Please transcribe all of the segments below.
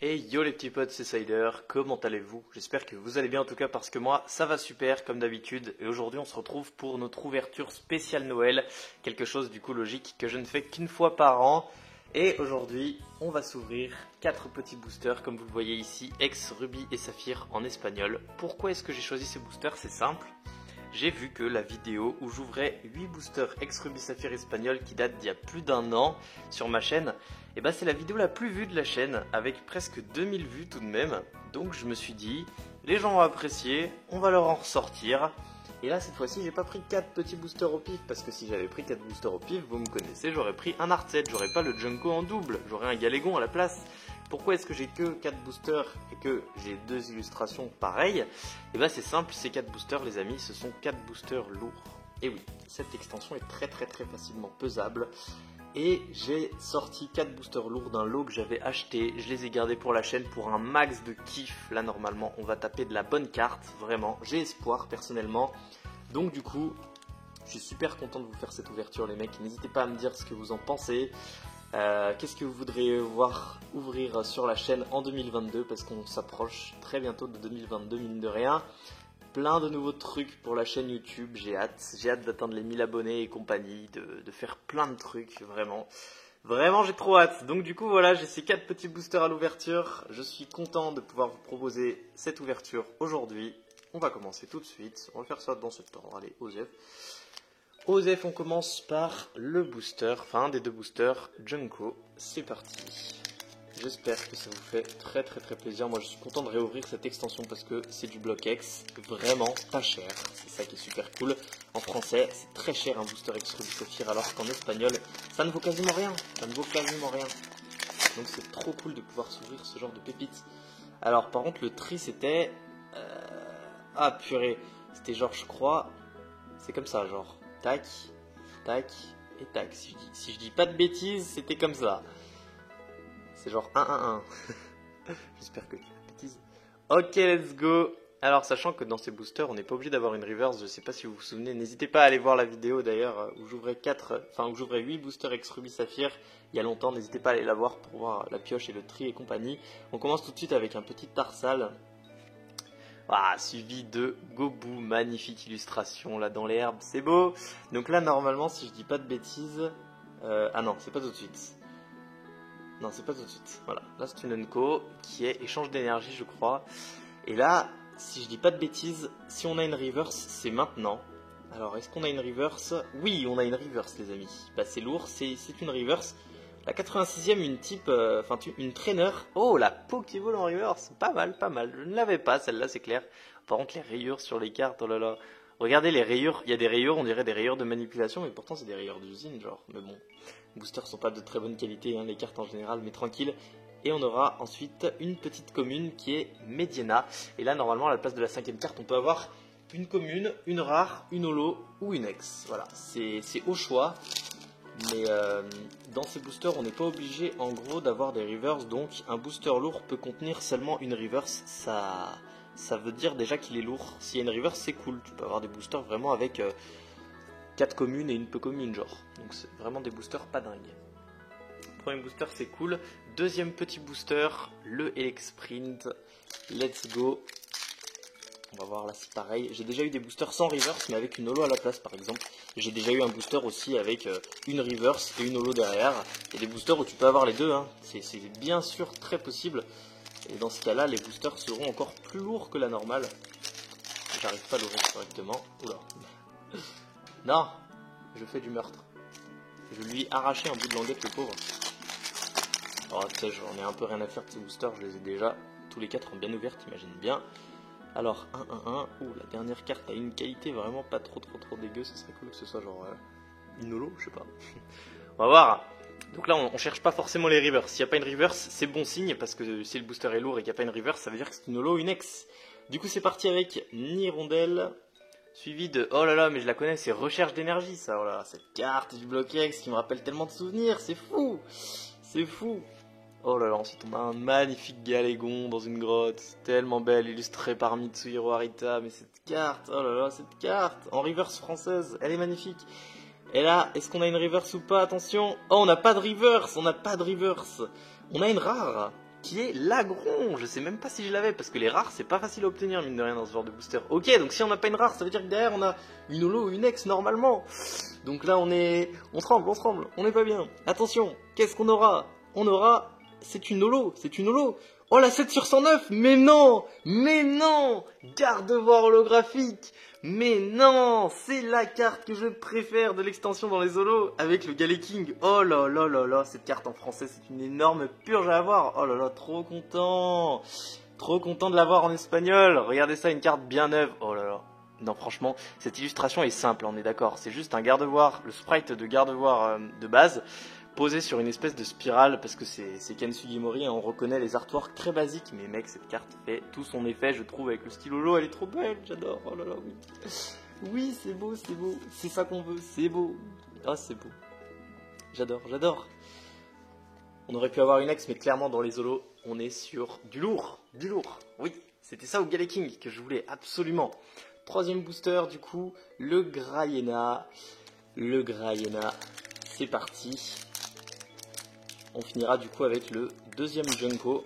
Hey yo les petits potes, c'est Sider, comment allez-vous? J'espère que vous allez bien en tout cas parce que moi ça va super comme d'habitude et aujourd'hui on se retrouve pour notre ouverture spéciale Noël, quelque chose du coup logique que je ne fais qu'une fois par an et aujourd'hui on va s'ouvrir 4 petits boosters comme vous le voyez ici, Ex, Ruby et Saphir en espagnol. Pourquoi est-ce que j'ai choisi ces boosters? C'est simple. J'ai vu que la vidéo où j'ouvrais 8 boosters Ex Ruby Saphir espagnol qui date d'il y a plus d'un an sur ma chaîne, et bah c'est la vidéo la plus vue de la chaîne avec presque 2000 vues tout de même. Donc je me suis dit, les gens vont apprécier, on va leur en ressortir. Et là cette fois-ci j'ai pas pris 4 petits boosters au pif parce que si j'avais pris 4 boosters au pif, vous me connaissez, j'aurais pris un art set, j'aurais pas le Junko en double, j'aurais un Galégon à la place. Pourquoi est-ce que j'ai que 4 boosters et que j'ai 2 illustrations pareilles? Et bah c'est simple, ces 4 boosters les amis, ce sont 4 boosters lourds. Et oui, cette extension est très facilement pesable. Et j'ai sorti 4 boosters lourds d'un lot que j'avais acheté. Je les ai gardés pour la chaîne pour un max de kiff. Là normalement on va taper de la bonne carte, vraiment. J'ai espoir personnellement. Donc du coup, je suis super content de vous faire cette ouverture les mecs. N'hésitez pas à me dire ce que vous en pensez. Qu'est-ce que vous voudriez voir ouvrir sur la chaîne en 2022 parce qu'on s'approche très bientôt de 2022 mine de rien. Plein de nouveaux trucs pour la chaîne YouTube, j'ai hâte d'atteindre les 1000 abonnés et compagnie, de faire plein de trucs, vraiment j'ai trop hâte. Donc du coup voilà, j'ai ces 4 petits boosters à l'ouverture, je suis content de pouvoir vous proposer cette ouverture aujourd'hui. On va commencer tout de suite, on va faire ça dans ce temps, allez Osef. Osef, on commence par le booster, enfin un des 2 boosters, Junko, c'est parti. J'espère que ça vous fait très plaisir. Moi je suis content de réouvrir cette extension parce que c'est du bloc X, vraiment pas cher. C'est ça qui est super cool. En français, c'est très cher un booster Ex Ruby Saphir alors qu'en espagnol, ça ne vaut quasiment rien. Donc c'est trop cool de pouvoir s'ouvrir ce genre de pépites. Alors par contre le tri c'était... Ah purée, c'était genre je crois... C'est comme ça genre, tac, tac et tac. Si je dis pas de bêtises, c'était comme ça. C'est genre 1-1-1. J'espère que je dis la bêtise. Ok, let's go. Alors, sachant que dans ces boosters, on n'est pas obligé d'avoir une reverse. Je sais pas si vous vous souvenez. N'hésitez pas à aller voir la vidéo d'ailleurs où j'ouvrais 8 boosters Ex Ruby Saphir il y a longtemps. N'hésitez pas à aller la voir pour voir la pioche et le tri et compagnie. On commence tout de suite avec un petit Tarsal. Ah, suivi de Gobu. Magnifique illustration là dans l'herbe. C'est beau. Donc là, normalement, si je dis pas de bêtises. Ah non, c'est pas tout de suite. Non, c'est pas tout de suite. Voilà, là c'est une Unco qui est échange d'énergie, je crois. Et là, si je dis pas de bêtises, si on a une reverse, c'est maintenant. Alors, est-ce qu'on a une reverse? Oui, on a une reverse, les amis. Bah, c'est lourd, c'est une reverse. La 86e, une type, une trainer. Oh, la Pokéball en reverse, pas mal. Je ne l'avais pas, celle-là, c'est clair. Par contre, les rayures sur les cartes, oh là là. Regardez les rayures, il y a des rayures, on dirait des rayures de manipulation, mais pourtant c'est des rayures d'usine, genre. Mais bon, les boosters sont pas de très bonne qualité, hein, les cartes en général, mais tranquille. Et on aura ensuite une petite commune qui est Mediana. Et là, normalement, à la place de la 5e carte, on peut avoir une commune, une rare, une holo ou une ex. Voilà, c'est au choix. Mais dans ces boosters, on n'est pas obligé en gros d'avoir des reverse. Donc un booster lourd peut contenir seulement une reverse. Ça veut dire déjà qu'il est lourd. S'il y a une reverse, c'est cool. Tu peux avoir des boosters vraiment avec 4 communes et une peu commune genre. Donc c'est vraiment des boosters pas dingues. Premier booster, c'est cool. Deuxième petit booster, le Elexprint. Let's go. On va voir là, c'est pareil. J'ai déjà eu des boosters sans reverse, mais avec une holo à la place, par exemple. J'ai déjà eu un booster aussi avec une reverse et une holo derrière. Il y a des boosters où tu peux avoir les deux. Hein. C'est bien sûr très possible. Et dans ce cas-là, les boosters seront encore plus lourds que la normale. J'arrive pas à l'ouvrir correctement. Oula. Non, je fais du meurtre. Je lui ai arraché un bout de languette, le pauvre. Oh, tu sais, j'en ai un peu rien à faire de ces boosters. Je les ai déjà tous les 4 bien ouverts, t'imagines bien. Alors 1-1-1, la dernière carte a une qualité vraiment pas trop dégueu, ce serait cool que ce soit genre une holo, je sais pas. On va voir. Donc là on cherche pas forcément les reverse, s'il n'y a pas une reverse c'est bon signe parce que si le booster est lourd et qu'il n'y a pas une reverse ça veut dire que c'est une holo ou une ex. Du coup c'est parti avec Nirondelle, suivi de, oh là là mais je la connais, c'est recherche d'énergie ça, oh là là, cette carte du bloc X qui me rappelle tellement de souvenirs, c'est fou. Oh là là, ensuite on a un magnifique Galégon dans une grotte, tellement belle, illustrée par Mitsuhiro Arita, mais cette carte, oh là là, cette carte, en reverse française, elle est magnifique. Et là, est-ce qu'on a une reverse ou pas? Attention, oh on n'a pas de reverse, on a une rare, qui est l'Agron. Je sais même pas si je l'avais, parce que les rares, c'est pas facile à obtenir, mine de rien, dans ce genre de booster. Ok, donc si on n'a pas une rare, ça veut dire que derrière, on a une holo ou une ex, normalement. Donc là, on tremble, on n'est pas bien. Attention, qu'est-ce qu'on aura? On aura... C'est une holo. Oh, la 7 sur 109, mais non, garde-voir holographique. Mais non, c'est la carte que je préfère de l'extension dans les holos avec le Galaking. Oh là là là là, cette carte en français, c'est une énorme purge à avoir. Oh là là, trop content de l'avoir en espagnol. Regardez ça, une carte bien neuve. Oh là là. Non, franchement, cette illustration est simple, on est d'accord. C'est juste un garde-voir, le sprite de garde-voir de base, posé sur une espèce de spirale, parce que c'est Ken Sugimori, et on reconnaît les artworks très basiques. Mais mec, cette carte fait tout son effet, je trouve, avec le style holo, elle est trop belle, j'adore. Oh là là, oui. Oui, c'est beau, c'est ça qu'on veut, c'est beau. Ah, c'est beau. J'adore. On aurait pu avoir une ex, mais clairement, dans les holos, on est sur du lourd. Oui, c'était ça au Galaking que je voulais, absolument. Troisième booster, du coup, le Grayena. C'est parti. On finira du coup avec le deuxième Junko.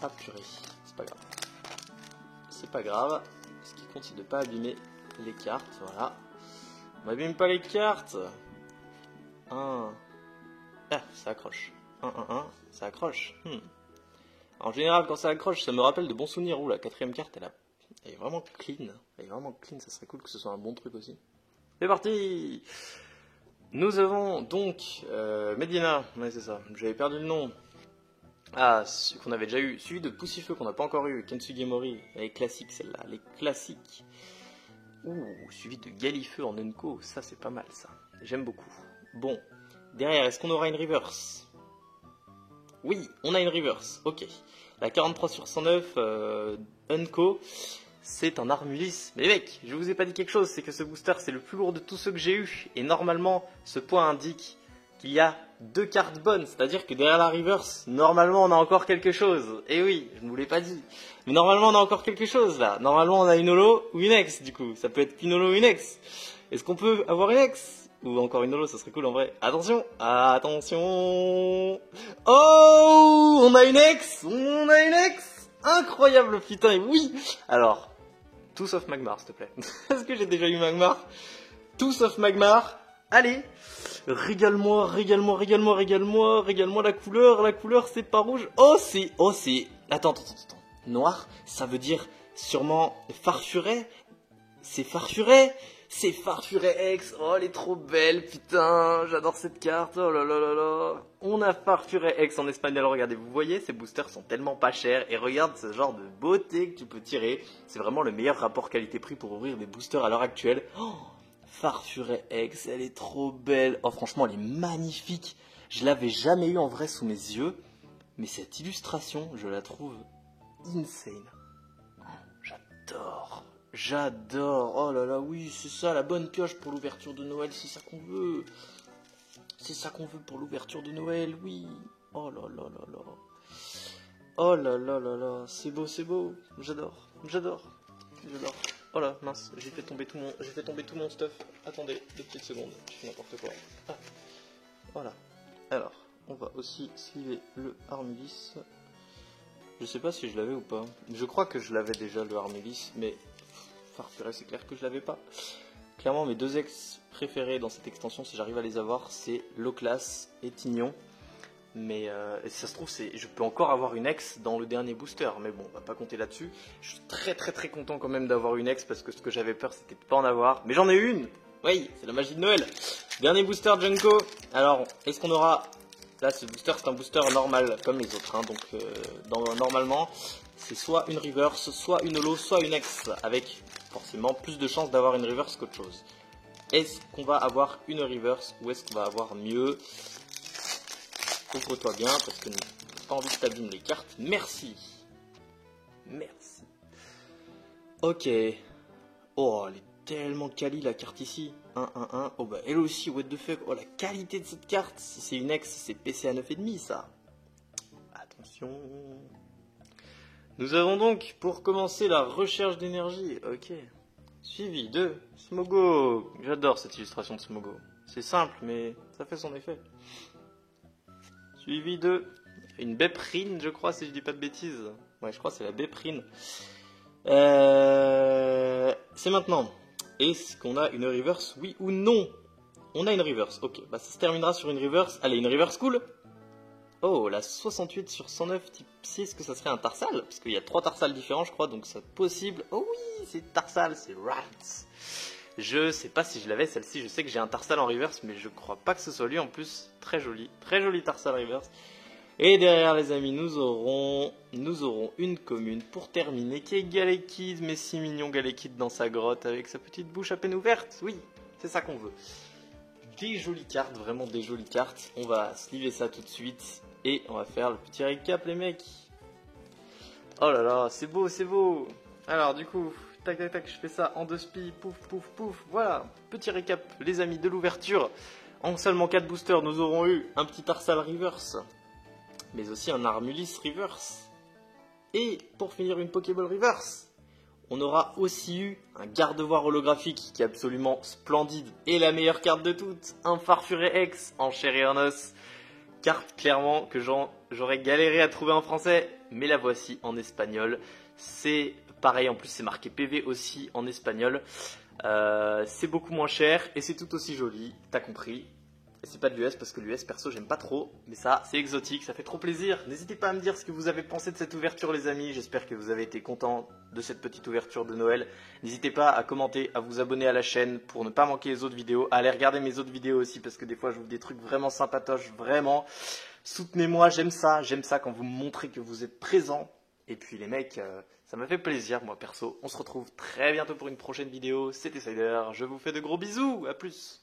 Ah purée, c'est pas grave. Ce qui compte, c'est de ne pas abîmer les cartes, voilà. On n'abîme pas les cartes. Ah, ça accroche. Ça accroche. En général, quand ça accroche, ça me rappelle de bons souvenirs. Ouh, la quatrième carte, elle est vraiment clean. Ça serait cool que ce soit un bon truc aussi. C'est parti. Nous avons donc Medina, ouais c'est ça, j'avais perdu le nom. Ah, qu'on avait déjà eu, suivi de Poussifeu qu'on n'a pas encore eu, Kensugemori, elle est classique celle-là, elle est classique. Ouh, suivi de Galifeu en Unco, ça c'est pas mal ça, j'aime beaucoup. Bon, derrière, est-ce qu'on aura une reverse? Oui, on a une reverse, ok. La 43 sur 109, Unco. C'est un Armulis. Mais mec, je vous ai pas dit quelque chose, c'est que ce booster c'est le plus lourd de tous ceux que j'ai eu. Et normalement, ce point indique qu'il y a 2 cartes bonnes. C'est-à-dire que derrière la reverse, normalement on a encore quelque chose. Et oui, je ne vous l'ai pas dit. Mais normalement on a encore quelque chose là. Normalement on a une holo ou une ex du coup. Ça peut être une holo ou une ex. Est-ce qu'on peut avoir une ex? Ou encore une holo, ça serait cool en vrai. Attention. Oh, on a une ex. Incroyable putain, oui. Alors... Tout sauf Magmar, s'il te plaît. Est-ce que j'ai déjà eu Magmar? Tout sauf Magmar. Allez, régale-moi la couleur, c'est pas rouge. Attends. Noir, ça veut dire sûrement farfuret. C'est farfuret X. Oh, elle est trop belle, putain. J'adore cette carte. Oh là là là là. On a farfuret X en espagnol. Regardez, vous voyez, ces boosters sont tellement pas chers. Et regarde ce genre de beauté que tu peux tirer. C'est vraiment le meilleur rapport qualité-prix pour ouvrir des boosters à l'heure actuelle. Oh, farfuret X, elle est trop belle. Oh, franchement, elle est magnifique. Je l'avais jamais eu en vrai sous mes yeux. Mais cette illustration, je la trouve insane. J'adore, oh là là, oui, c'est ça, la bonne pioche pour l'ouverture de Noël, c'est ça qu'on veut. C'est ça qu'on veut pour l'ouverture de Noël, oui. Oh là là là là. Oh là là là là, c'est beau, j'adore. Oh là, mince, j'ai fait tomber tout mon stuff. Attendez, 2 petites secondes, je fais n'importe quoi. Ah, voilà. Alors, on va aussi sliver le Armulis. Je sais pas si je l'avais ou pas. Je crois que je l'avais déjà le Armulis, mais farfuret, c'est clair que je l'avais pas. Clairement, mes 2 ex préférés dans cette extension, si j'arrive à les avoir, c'est Loclas et Tignon. Mais si ça se trouve, je peux encore avoir une ex dans le dernier booster. Mais bon, on va pas compter là-dessus. Je suis très content quand même d'avoir une ex, parce que ce que j'avais peur, c'était de pas en avoir. Mais j'en ai une. Oui, c'est la magie de Noël. Dernier booster Junko. Alors, est-ce qu'on aura... Là, ce booster, c'est un booster normal, comme les autres. Hein. Donc, normalement, c'est soit une reverse, soit une holo, soit une ex. Avec forcément plus de chances d'avoir une reverse qu'autre chose. Est-ce qu'on va avoir une reverse ou est-ce qu'on va avoir mieux? Ouvre-toi bien, parce que j'ai pas envie de t'abîmer les cartes. Merci. Ok. Oh, elle est tellement quali la carte ici. 1-1-1. Oh bah elle aussi, what the fuck. Oh la qualité de cette carte. Si c'est une ex, c'est PC à 9,5 ça. Attention. Nous avons donc pour commencer la recherche d'énergie. Ok. Suivi de Smogo. J'adore cette illustration de Smogo. C'est simple mais ça fait son effet. suivi de une Beprine, je crois, si je dis pas de bêtises. Ouais, je crois que c'est la Beprine. C'est maintenant. Est-ce qu'on a une reverse, oui ou non? On a une reverse, ok. Bah, ça se terminera sur une reverse. Allez, une reverse cool. Oh, la 68 sur 109 type 6, que ça serait un tarsal? Parce qu'il y a 3 tarsals différents, je crois, donc c'est possible. Oh oui, c'est tarsal, c'est right. Je sais pas si je l'avais, celle-ci. Je sais que j'ai un tarsal en reverse, mais je crois pas que ce soit lui. En plus, très joli tarsal reverse. Et derrière, les amis, nous aurons une commune pour terminer, qui est Galekid, mais si mignon Galekid dans sa grotte, avec sa petite bouche à peine ouverte. Oui, c'est ça qu'on veut. Des jolies cartes, vraiment des jolies cartes. On va sliver ça tout de suite, et on va faire le petit récap, les mecs. Oh là là, c'est beau, c'est beau. Alors, du coup, tac tac tac, je fais ça en 2 spi, pouf pouf pouf. Voilà, petit récap, les amis, de l'ouverture. En seulement 4 boosters, nous aurons eu un petit tarsal reverse, mais aussi un Armulis reverse. Et pour finir, une Pokéball reverse. On aura aussi eu un Gardevoir holographique qui est absolument splendide. Et la meilleure carte de toutes, un Farfuré X en chair et en os. Carte clairement que j'aurais galéré à trouver en français, mais la voici en espagnol. C'est pareil, en plus c'est marqué PV aussi en espagnol. C'est beaucoup moins cher et c'est tout aussi joli, t'as compris. Et c'est pas de l'US parce que l'US perso j'aime pas trop, mais ça c'est exotique, ça fait trop plaisir. N'hésitez pas à me dire ce que vous avez pensé de cette ouverture, les amis. J'espère que vous avez été contents de cette petite ouverture de Noël. N'hésitez pas à commenter, à vous abonner à la chaîne pour ne pas manquer les autres vidéos, à aller regarder mes autres vidéos aussi parce que des fois je vous fais des trucs vraiment sympatoches, vraiment. Soutenez-moi, j'aime ça quand vous me montrez que vous êtes présents. Et puis les mecs, ça m'a fait plaisir, moi perso. On se retrouve très bientôt pour une prochaine vidéo. C'était Cider, je vous fais de gros bisous, à plus.